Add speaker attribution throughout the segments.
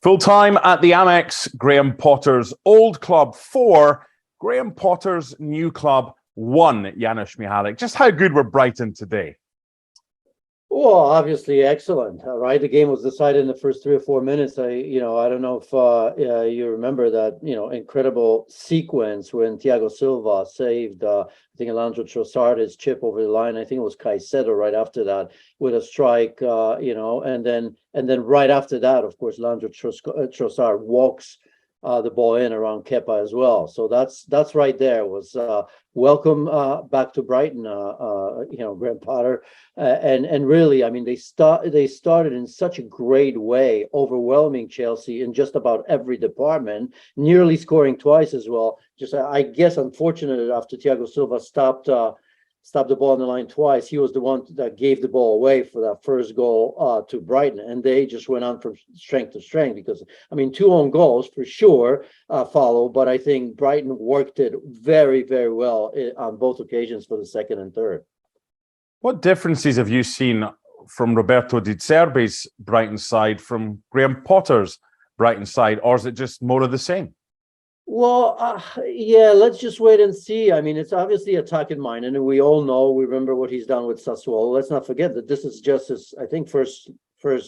Speaker 1: Full time at the Amex, Graham Potter's old club 4, Graham Potter's new club 1, Janusz Michallik. Just how good were Brighton today?
Speaker 2: Well, obviously excellent, right? The game was decided in the first 3 or 4 minutes. I don't know if you remember that, incredible sequence when Thiago Silva saved, I think Leandro Trossard's chip over the line. I think it was Caicedo right after that with a strike, and then right after that, of course, Leandro Trossard walks the ball in around Kepa as well. So that's right there was welcome back to Brighton, Graham Potter, and really, I mean, they started in such a great way, overwhelming Chelsea in just about every department, nearly scoring twice as well. Just I guess unfortunate after Thiago Silva stopped the ball on the line twice. He was the one that gave the ball away for that first goal to Brighton, and they just went on from strength to strength because, I mean, 2 own goals for sure follow, but I think Brighton worked it very, very well on both occasions for the second and third.
Speaker 1: What differences have you seen from Roberto Di Zerbi's Brighton side from Graham Potter's Brighton side, or is it just more of the same?
Speaker 2: Well, yeah, let's just wait and see. I mean, it's obviously attacking mind, and we all know, we remember what he's done with Sassuolo. Let's not forget that this is just his, I think, first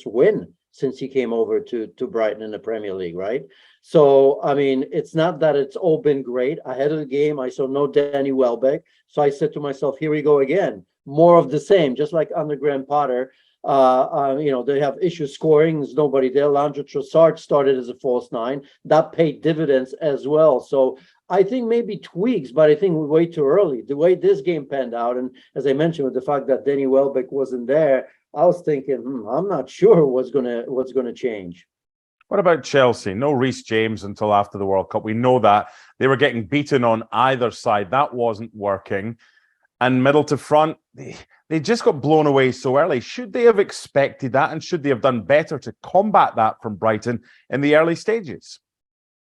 Speaker 2: win since he came over to Brighton in the Premier League, right? So, I mean, it's not that it's all been great. Ahead of the game, I saw no Danny Welbeck. So I said to myself, here we go again. More of the same, just like under Graham Potter. They have issues scoring. There's nobody there. Leandro Trossard started as a false 9. That paid dividends as well. So I think maybe tweaks, but I think we're way too early. The way this game panned out, and as I mentioned, with the fact that Danny Welbeck wasn't there, I was thinking, I'm not sure what's gonna change.
Speaker 1: What about Chelsea? No Reece James until after the World Cup. We know that they were getting beaten on either side. That wasn't working. And middle to front, they just got blown away so early. Should they have expected that, and should they have done better to combat that from Brighton in the early stages?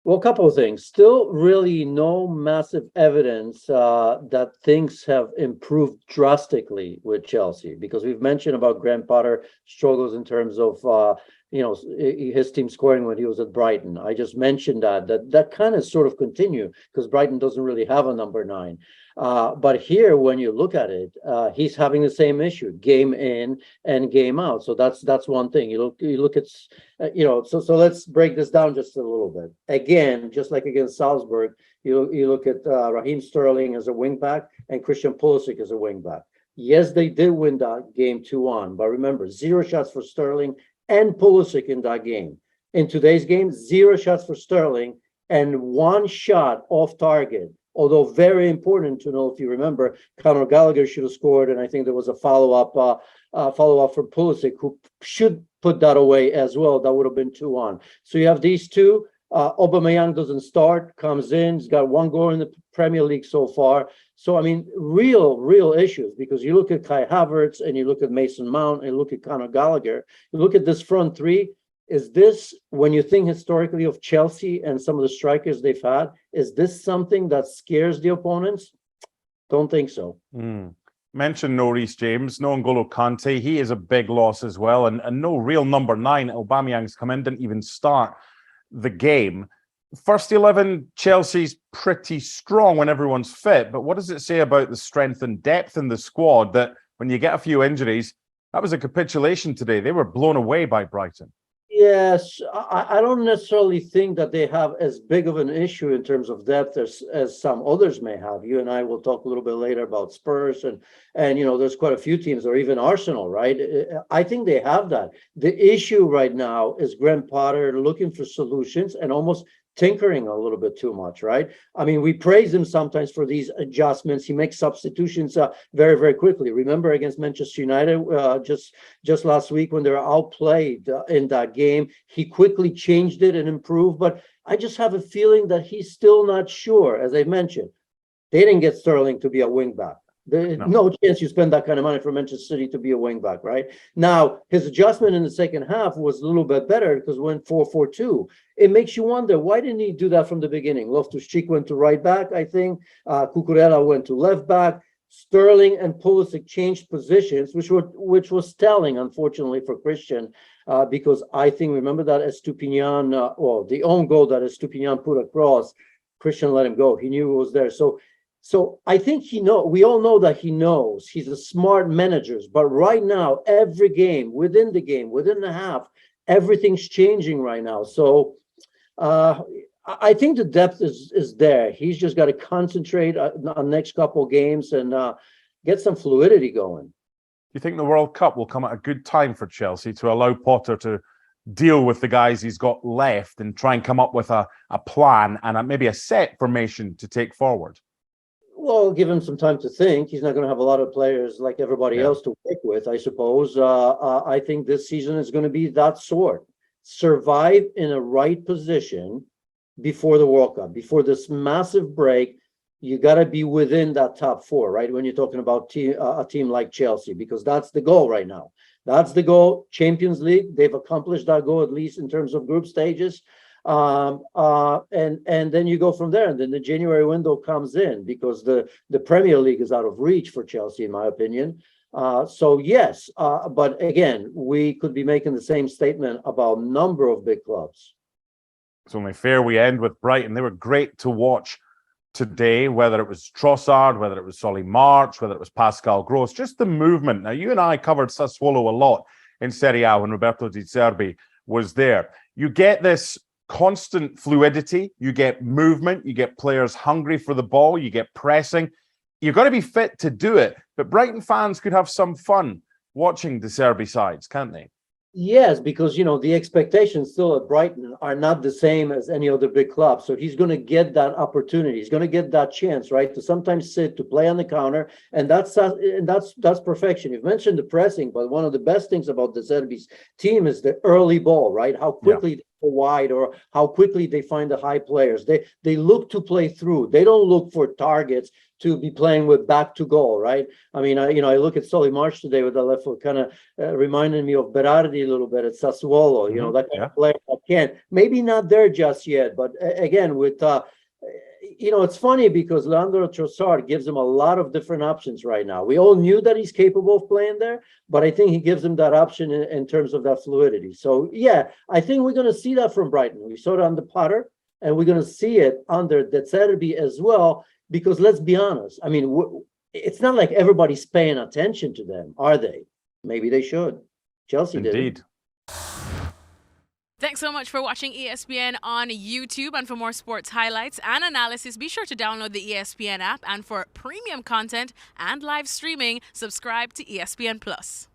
Speaker 2: Well, a couple of things. Still really no massive evidence that things have improved drastically with Chelsea, because we've mentioned about Graham Potter struggles in terms of his team scoring when he was at Brighton. I just mentioned that kind of sort of continue because Brighton doesn't really have a number 9. But here, when you look at it, he's having the same issue, game in and game out. So that's one thing. You look at, so let's break this down just a little bit. Again, just like against Salzburg, you look at Raheem Sterling as a wingback and Christian Pulisic as a wingback. Yes, they did win that game 2-1, but remember, 0 shots for Sterling and Pulisic in that game. In today's game, 0 shots for Sterling and 1 shot off target. Although very important to know, if you remember, Conor Gallagher should have scored, and I think there was a follow-up from Pulisic, who should put that away as well. That would have been 2-1. So you have these two. Aubameyang doesn't start, comes in. He's got 1 goal in the Premier League so far. So, I mean, real issues, because you look at Kai Havertz and you look at Mason Mount and you look at Conor Gallagher. You look at this front 3. Is this, when you think historically of Chelsea and some of the strikers they've had, is this something that scares the opponents? Don't think so.
Speaker 1: Mentioned no Reece James, no N'Golo Kante. He is a big loss as well. And no real number 9. Aubameyang's come in, didn't even start the game. First 11, Chelsea's pretty strong when everyone's fit. But what does it say about the strength and depth in the squad that when you get a few injuries, that was a capitulation today? They were blown away by Brighton.
Speaker 2: Yes, I don't necessarily think that they have as big of an issue in terms of depth as some others may have. You and I will talk a little bit later about Spurs and there's quite a few teams, or even Arsenal, right? I think they have that. The issue right now is Graham Potter looking for solutions and almost tinkering a little bit too much, right? I mean, we praise him sometimes for these adjustments. He makes substitutions very, very quickly. Remember against Manchester United just last week when they were outplayed in that game, he quickly changed it and improved. But I just have a feeling that he's still not sure. As I mentioned, they didn't get Sterling to be a wingback. There's no chance you spend that kind of money for Manchester City to be a wingback, right? Now, his adjustment in the second half was a little bit better because went 4-4-2. It makes you wonder, why didn't he do that from the beginning? Loftus-Cheek went to right back, I think. Cucurella went to left back. Sterling and Pulisic changed positions, which was telling, unfortunately, for Christian. because I think, remember that Estupinian, the own goal that Estupinian put across, Christian let him go. He knew it was there. So I think we all know that he knows. He's a smart manager. But right now, every game, within the half, everything's changing right now. So I think the depth is there. He's just got to concentrate on next couple games and get some fluidity going.
Speaker 1: You think the World Cup will come at a good time for Chelsea to allow Potter to deal with the guys he's got left and try and come up with a plan and maybe a set formation to take forward?
Speaker 2: Well, give him some time to think. He's not going to have a lot of players like everybody else to work with, I suppose. I think this season is going to be that sort. Survive in a right position before the World Cup, before this massive break. You got to be within that top four, right? When you're talking about a team like Chelsea, because that's the goal right now. That's the goal. Champions League, they've accomplished that goal, at least in terms of group stages. And then you go from there, and then the January window comes in because the Premier League is out of reach for Chelsea, in my opinion. So yes, but again, we could be making the same statement about a number of big clubs.
Speaker 1: It's only fair we end with Brighton. They were great to watch today, whether it was Trossard, whether it was Solly March, whether it was Pascal Gross, just the movement. Now, you and I covered Sassuolo a lot in Serie A when Roberto Di Zerbi was there. You get this constant fluidity, you get movement, you get players hungry for the ball, you get pressing. You've got to be fit to do it. But Brighton fans could have some fun watching the Serbi sides, can't they?
Speaker 2: Yes, because, the expectations still at Brighton are not the same as any other big club. So he's going to get that opportunity. He's going to get that chance, right? To sometimes sit, to play on the counter. And that's perfection. You've mentioned the pressing, but one of the best things about the Serbi's team is the early ball, right? How quickly they go wide or how quickly they find the high players. They look to play through. They don't look for targets to be playing with back to goal, right? I mean, I look at Solly March today with the left foot, kind of reminding me of Berardi a little bit at Sassuolo, that kind of player that can. Maybe not there just yet, but again, with, it's funny because Leandro Trossard gives him a lot of different options right now. We all knew that he's capable of playing there, but I think he gives him that option in terms of that fluidity. So, yeah, I think we're going to see that from Brighton. We saw it on the Potter, and we're going to see it under De Zerbi as well. Because let's be honest, I mean, it's not like everybody's paying attention to them, are they? Maybe they should. Chelsea did.
Speaker 1: Indeed.
Speaker 3: Thanks so much for watching ESPN on YouTube. And for more sports highlights and analysis, be sure to download the ESPN app. And for premium content and live streaming, subscribe to ESPN Plus.